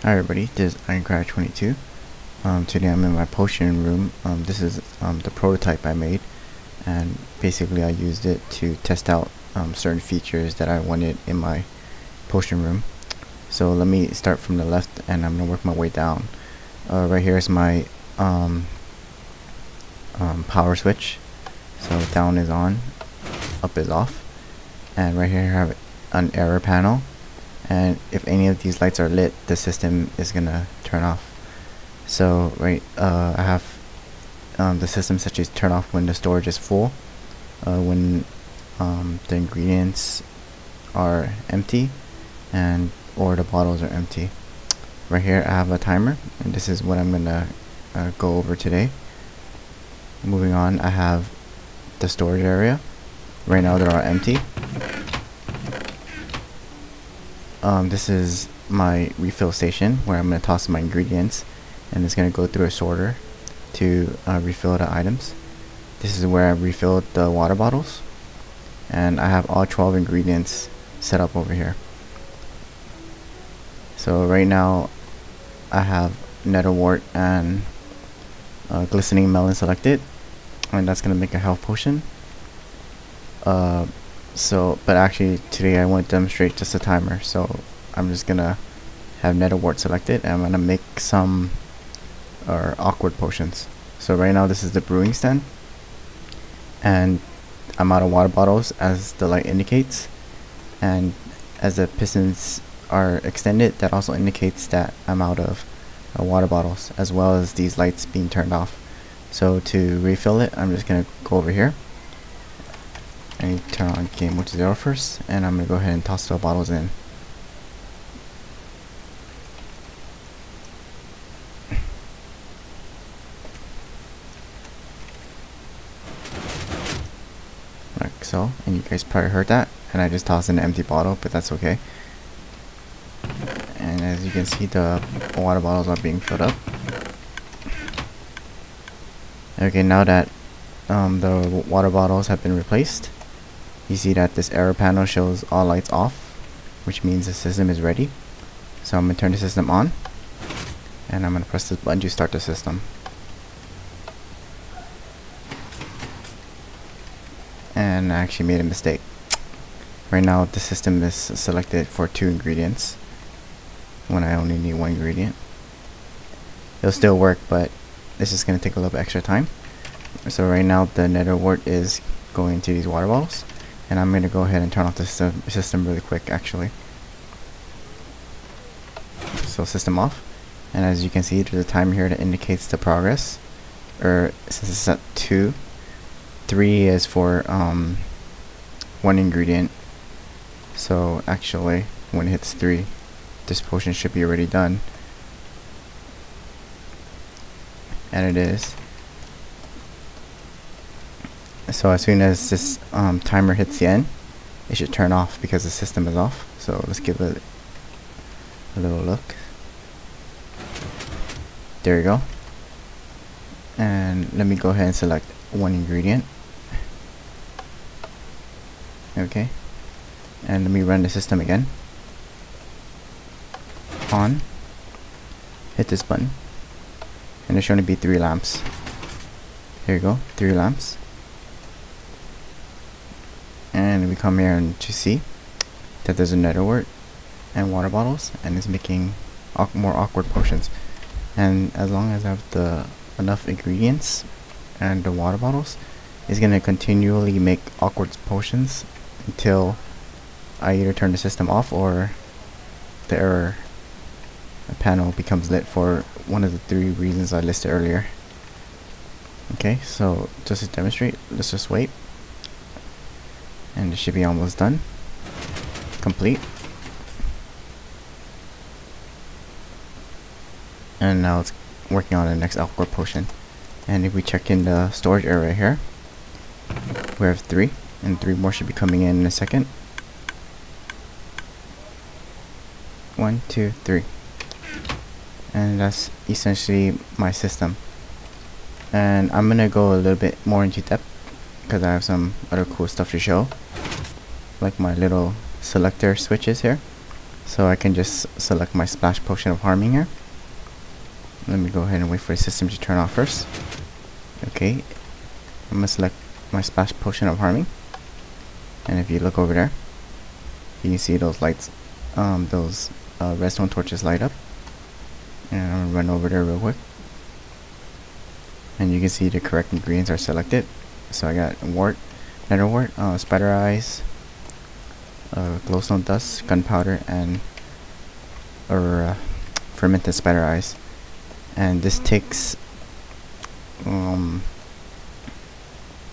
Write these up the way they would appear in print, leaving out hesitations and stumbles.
Hi everybody, this is Ironcrad22. Today I'm in my potion room. This is the prototype I made, and basically I used it to test out certain features that I wanted in my potion room. So let me start from the left and I'm going to work my way down. Right here is my power switch. So down is on, up is off, and right here I have an error panel. And if any of these lights are lit, the system is gonna turn off. So I have the system such as turn off when the storage is full, when the ingredients are empty, and or the bottles are empty. Right here I have a timer, and this is what I'm gonna go over today. Moving on, I have the storage area. Right now they are empty. This is my refill station where I'm going to toss my ingredients, and it's going to go through a sorter to refill the items. This is where I refilled the water bottles, and I have all 12 ingredients set up over here. So right now I have netherwort and glistening melon selected, and that's going to make a health potion. But actually today I want to demonstrate just a timer, so I'm just gonna have netherwort selected and I'm gonna make some awkward potions. So right now this is the brewing stand, and I'm out of water bottles as the light indicates, and as the pistons are extended, that also indicates that I'm out of water bottles, as well as these lights being turned off. So to refill it, I'm just gonna go over here. I need to turn on game mode to 0 first, and I'm going to go ahead and toss the bottles in. Like so, and you guys probably heard that, and I just tossed in an empty bottle, but that's okay. And as you can see, the water bottles are being filled up. Okay, now that the water bottles have been replaced, you see that this error panel shows all lights off, which means the system is ready. So I'm going to turn the system on, and I'm going to press this button to start the system. And I actually made a mistake. Right now the system is selected for 2 ingredients when I only need 1 ingredient. It'll still work, but this is going to take a little bit extra time. So right now the netherwort is going into these water bottles, and I'm going to go ahead and turn off the system really quick actually. So system off, and as you can see there's a timer here that indicates the progress, or since it's at 2, 3 is for 1 ingredient. So actually when it hits 3, this potion should be already done, and it is. So as soon as this timer hits the end, it should turn off because the system is off. So let's give it a little look. There you go. And let me go ahead and select 1 ingredient. Okay. And let me run the system again. On. Hit this button. And there's showing to be 3 lamps. There you go, 3 lamps. And we come here and to see that there's a netherwort and water bottles, and it's making more awkward potions. And as long as I have enough ingredients and the water bottles, it's gonna continually make awkward potions until I either turn the system off or the error panel becomes lit for one of the 3 reasons I listed earlier. Okay, so just to demonstrate, let's just wait. And it should be almost done. Complete. And now it's working on the next awkward potion. And if we check in the storage area here, we have 3, and 3 more should be coming in a second. 1, 2, 3. And that's essentially my system. And I'm gonna go a little bit more into depth because I have some other cool stuff to show, like my little selector switches here. So I can just select my splash potion of harming here. Let me go ahead and wait for the system to turn off first. Okay, I'm gonna select my splash potion of harming, and if you look over there, you can see those lights, those redstone torches light up. And I'm gonna run over there real quick, and you can see the correct ingredients are selected. So I got wart, nether wart, spider eyes, glowstone dust, gunpowder, and fermented spider eyes. And this takes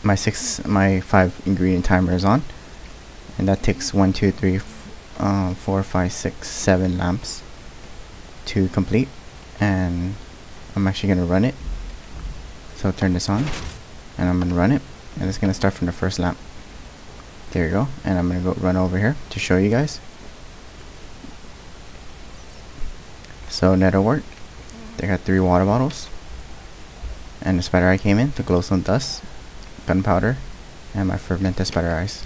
my 5 ingredient timer is on, and that takes 1, 2, 3, 4, 5, 6, 7 lamps to complete. And I'm actually gonna run it. So turn this on, and I'm gonna run it, and it's gonna start from the first lamp. There you go. And I'm gonna go run over here to show you guys. So nether wart, they got 3 water bottles, and the spider eye came in, the glowstone dust, gunpowder, and my fermented spider eyes.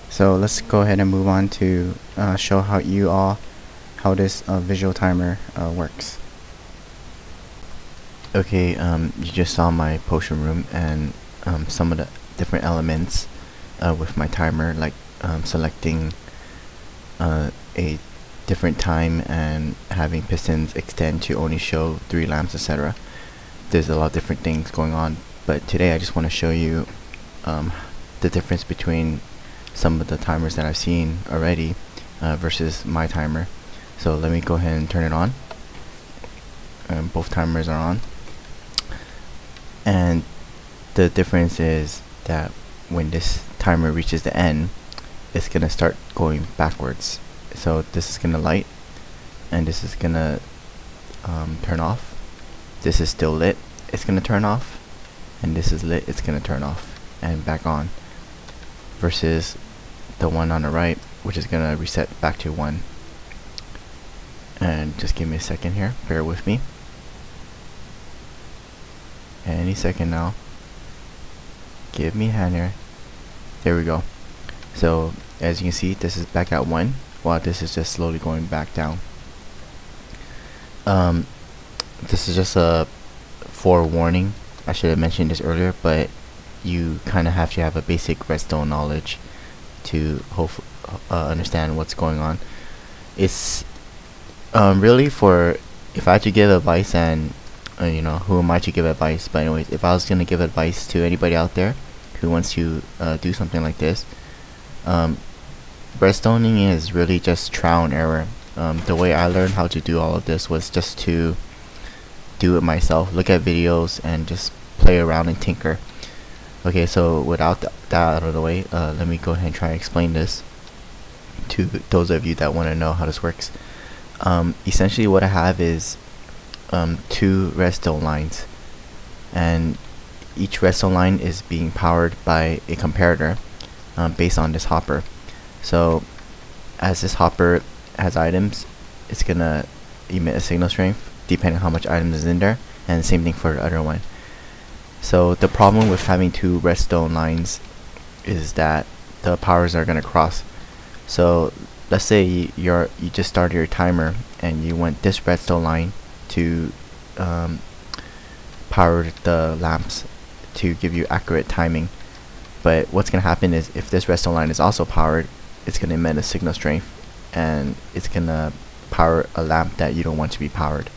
So let's go ahead and move on to show how this visual timer works. Okay, you just saw my potion room and some of the different elements with my timer, like selecting a different time and having pistons extend to only show 3 lamps, etc. There's a lot of different things going on, but today I just want to show you the difference between some of the timers that I've seen already versus my timer. So let me go ahead and turn it on. Both timers are on, and the difference is that when this timer reaches the end, it's gonna start going backwards. So this is gonna light, and this is gonna turn off. This is still lit, it's gonna turn off, and this is lit, it's gonna turn off and back on, versus the one on the right, which is gonna reset back to 1. And just give me a second here, bear with me. Any second now. Give me a hand here. There we go. So as you can see, this is back at 1, while this is just slowly going back down. This is just a forewarning. I should have mentioned this earlier, but you kind of have to have a basic redstone knowledge to hopefully understand what's going on. It's really for, if I had to give advice, and you know, who am I to give advice, but anyways, if I was going to give advice to anybody out there who wants to do something like this, redstoning is really just trial and error. The way I learned how to do all of this was just to do it myself, look at videos and just play around and tinker. Okay, so without that out of the way, let me go ahead and try and explain this to those of you that want to know how this works. Essentially what I have is 2 redstone lines, and each redstone line is being powered by a comparator based on this hopper. So as this hopper has items, it's gonna emit a signal strength depending on how much items is in there, and the same thing for the other one. So the problem with having 2 redstone lines is that the powers are gonna cross. So let's say you just started your timer and you want this redstone line to power the lamps to give you accurate timing, but what's gonna happen is if this redstone line is also powered, it's gonna emit a signal strength, and it's gonna power a lamp that you don't want to be powered.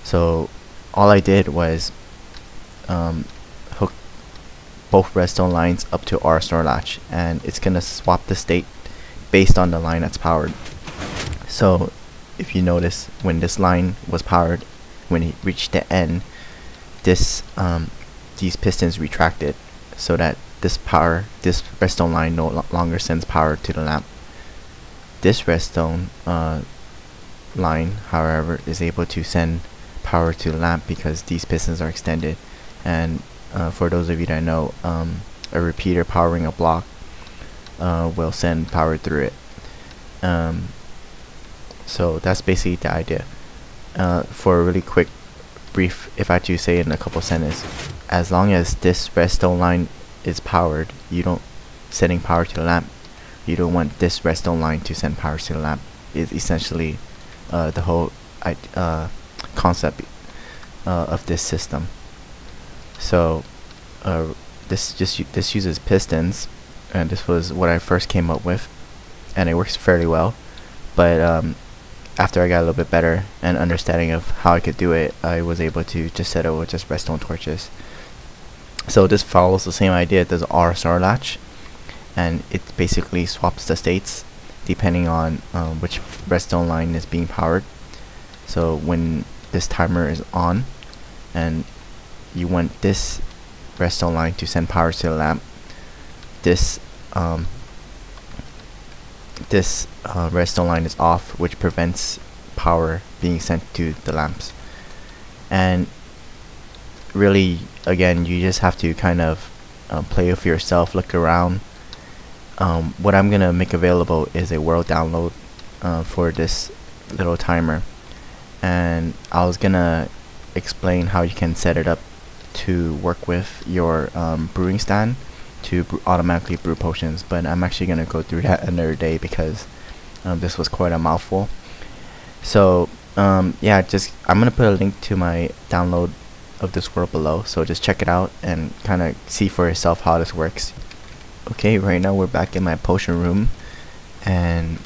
So all I did was hook both redstone lines up to R store latch, and it's gonna swap the state based on the line that's powered. So if you notice, when this line was powered, when it reached the end, this these pistons retracted, so that this redstone line no longer sends power to the lamp. This redstone line, however, is able to send power to the lamp because these pistons are extended. And for those of you that know, a repeater powering a block will send power through it. So that's basically the idea. For a really quick brief, if I had to say it in a couple sentences, as long as this redstone line is powered, you don't sending power to the lamp you don't want this redstone line to send power to the lamp. Is essentially the whole concept of this system. So this uses pistons, and this was what I first came up with, and it works fairly well. But after I got a little bit better and understanding of how I could do it, I was able to just set it with just redstone torches. So this follows the same idea. There's RSR latch, and it basically swaps the states depending on which redstone line is being powered. So when this timer is on and you want this redstone line to send power to the lamp, this redstone line is off, which prevents power being sent to the lamps. And really, again, you just have to kind of play with yourself, look around. What I'm gonna make available is a world download for this little timer, and I was gonna explain how you can set it up to work with your brewing stand to automatically brew potions, but I'm actually gonna go through that another day because this was quite a mouthful. So yeah, I'm gonna put a link to my download of this world below, so just check it out and kind of see for yourself how this works. Okay, right now we're back in my potion room, and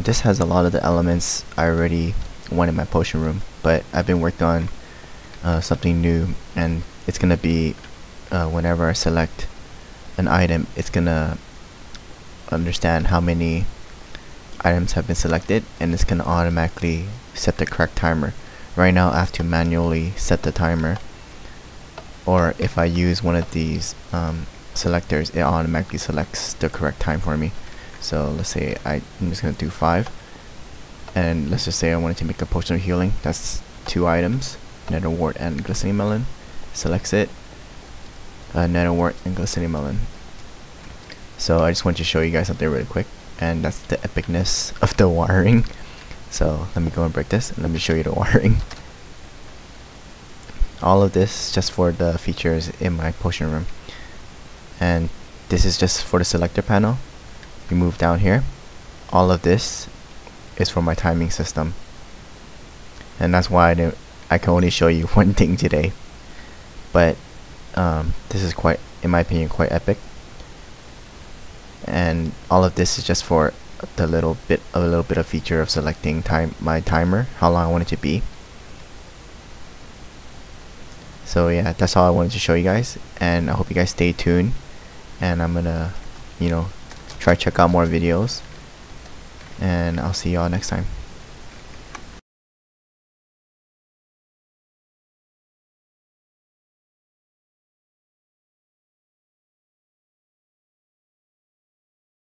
this has a lot of the elements I already want in my potion room, but I've been working on something new, and it's gonna be whenever I select an item, it's gonna understand how many items have been selected, and it's gonna automatically set the correct timer. Right now I have to manually set the timer, or if I use one of these selectors, it automatically selects the correct time for me. So let's say I'm just gonna do 5, and let's just say I wanted to make a potion of healing. That's 2 items, nether wart and glistening melon. Selects it, nether wart and glistening melon. So I just want to show you guys something really quick, and that's the epicness of the wiring. So let me go and break this and let me show you the wiring. All of this just for the features in my potion room, and this is just for the selector panel. You move down here, all of this is for my timing system, and that's why I can only show you one thing today. But this is quite, in my opinion, quite epic, and all of this is just for the little bit of feature of selecting my timer, how long I want it to be. So yeah, that's all I wanted to show you guys, and I hope you guys stay tuned, and I'm gonna try to check out more videos, and I'll see y'all next time.